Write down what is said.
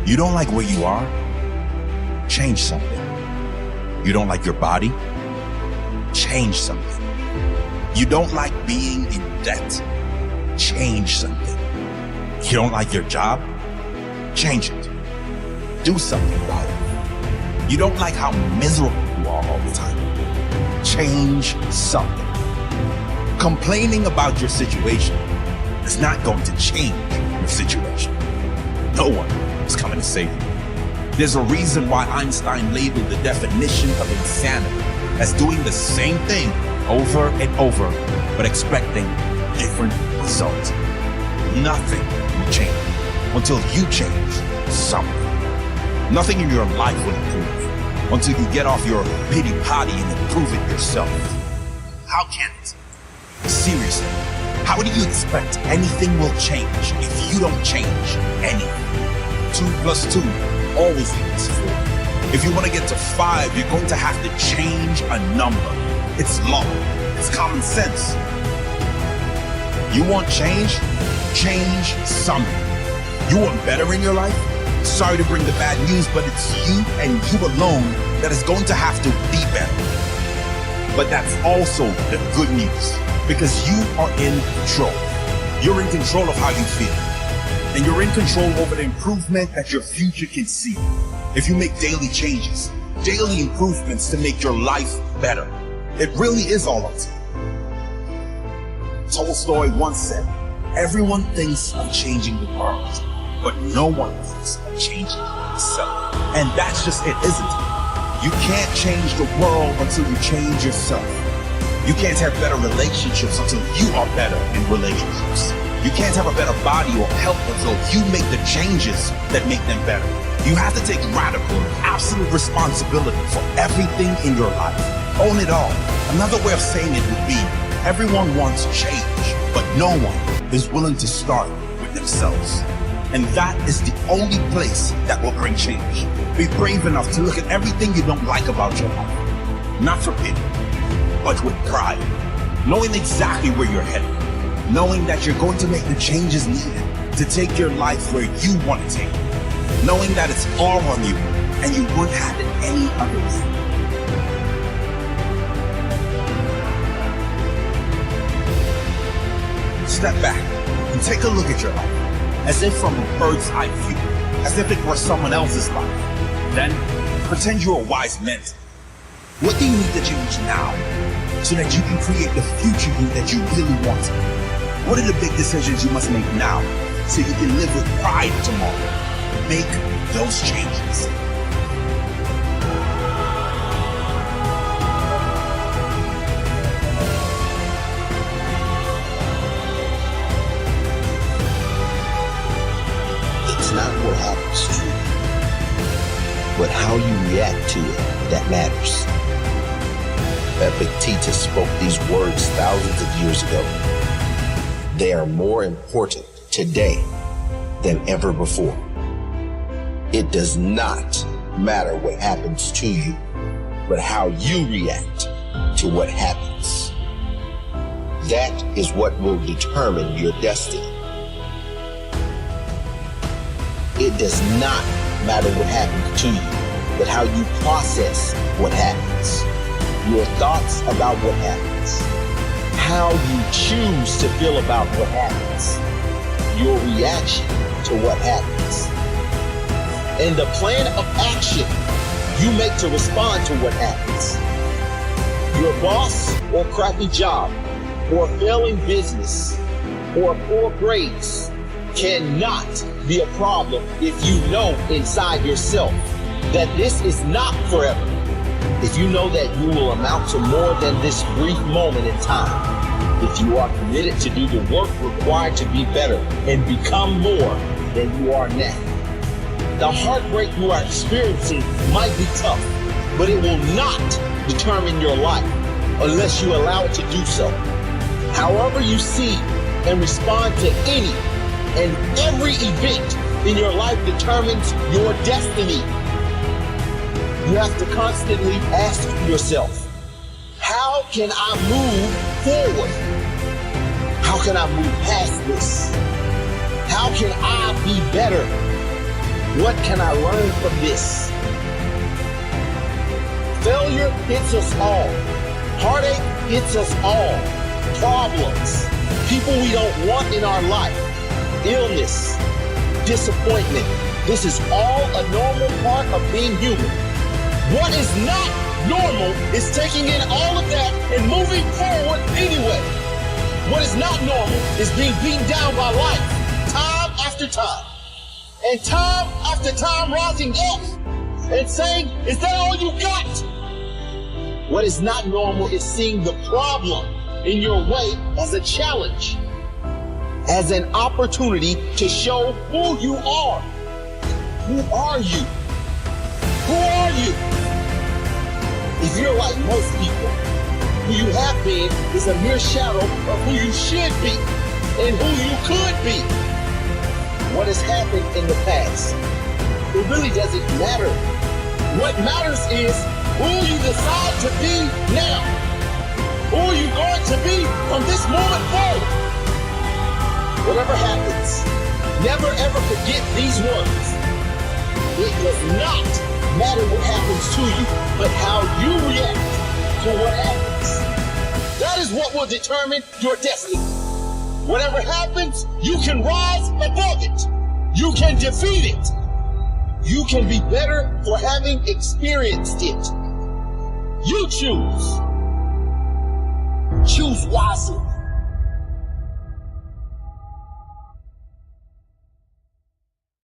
You don't like where you are? Change something. You don't like your body? Change something. You don't like being in debt? Change something. You don't like your job? Change it. Do something about it. You don't like how miserable you are all the time? Change something. Complaining about your situation is not going to change your situation. No one is coming to save you. There's a reason why Einstein labeled the definition of insanity as doing the same thing over and over, but expecting different results. Nothing will change until you change something. Nothing in your life will improve until you get off your pity potty and improve it yourself. How can it? Seriously, how do you expect anything will change if you don't change anything? 2 + 2 always equals 4. If you want to get to 5, you're going to have to change a number. It's law. It's common sense. You want change? Change something. You want better in your life? Sorry to bring the bad news, but it's you and you alone that is going to have to be better. But that's also the good news, because you are in control. You're in control of how you feel. And you're in control over the improvement that your future can see. If you make daily changes, daily improvements to make your life better, it really is all up to you. Tolstoy once said, everyone thinks of changing the world, but no one thinks of changing themselves. And that's just it, isn't it? You can't change the world until you change yourself. You can't have better relationships until you are better in relationships. You can't have a better body or health until you make the changes that make them better. You have to take radical, absolute responsibility for everything in your life. Own it all. Another way of saying it would be, everyone wants change, but no one is willing to start with themselves. And that is the only place that will bring change. Be brave enough to look at everything you don't like about your life. Not for pity, but with pride. Knowing exactly where you're headed. Knowing that you're going to make the changes needed to take your life where you want to take it. Knowing that it's all on you and you wouldn't have it any other way. Step back and take a look at your life, as if from a bird's eye view, as if it were someone else's life. Then, pretend you're a wise mentor. What do you need to change now so that you can create the future you that you really want? What are the big decisions you must make now so you can live with pride tomorrow? Make those changes. It's not what happens to you, but how you react to it that matters. Epictetus spoke these words thousands of years ago. They are more important today than ever before. It does not matter what happens to you, but how you react to what happens. That is what will determine your destiny. It does not matter what happens to you, but how you process what happens. Your thoughts about what happens. How you choose to feel about what happens. Your reaction to what happens. And the plan of action you make to respond to what happens. Your boss or crappy job, or failing business, or poor grades cannot be a problem if you know inside yourself that this is not forever. If you know that you will amount to more than this brief moment in time. If you are committed to do the work required to be better and become more than you are now. The heartbreak you are experiencing might be tough, but it will not determine your life unless you allow it to do so. However you see and respond to any and every event in your life determines your destiny. You have to constantly ask yourself, how can I move forward? How can I move past this? How can I be better? What can I learn from this? Failure hits us all. Heartache hits us all. Problems. People we don't want in our life. Illness. Disappointment. This is all a normal part of being human. What is not normal is taking in all of that and moving forward anyway. What is not normal is being beaten down by life, time after time. And time after time rising up and saying, is that all you got? What is not normal is seeing the problem in your way as a challenge, as an opportunity to show who you are. Who are you? Who are you? If you're like most people, who you have been is a mere shadow of who you should be and who you could be. What has happened in the past, it really doesn't matter. What matters is who you decide to be now. Who are you going to be from this moment forward? Whatever happens, never ever forget these words. It does not matter what happens to you, but how you react to what happens. That is what will determine your destiny. Whatever happens, you can rise above it. You can defeat it. You can be better for having experienced it. You choose. Choose wisely.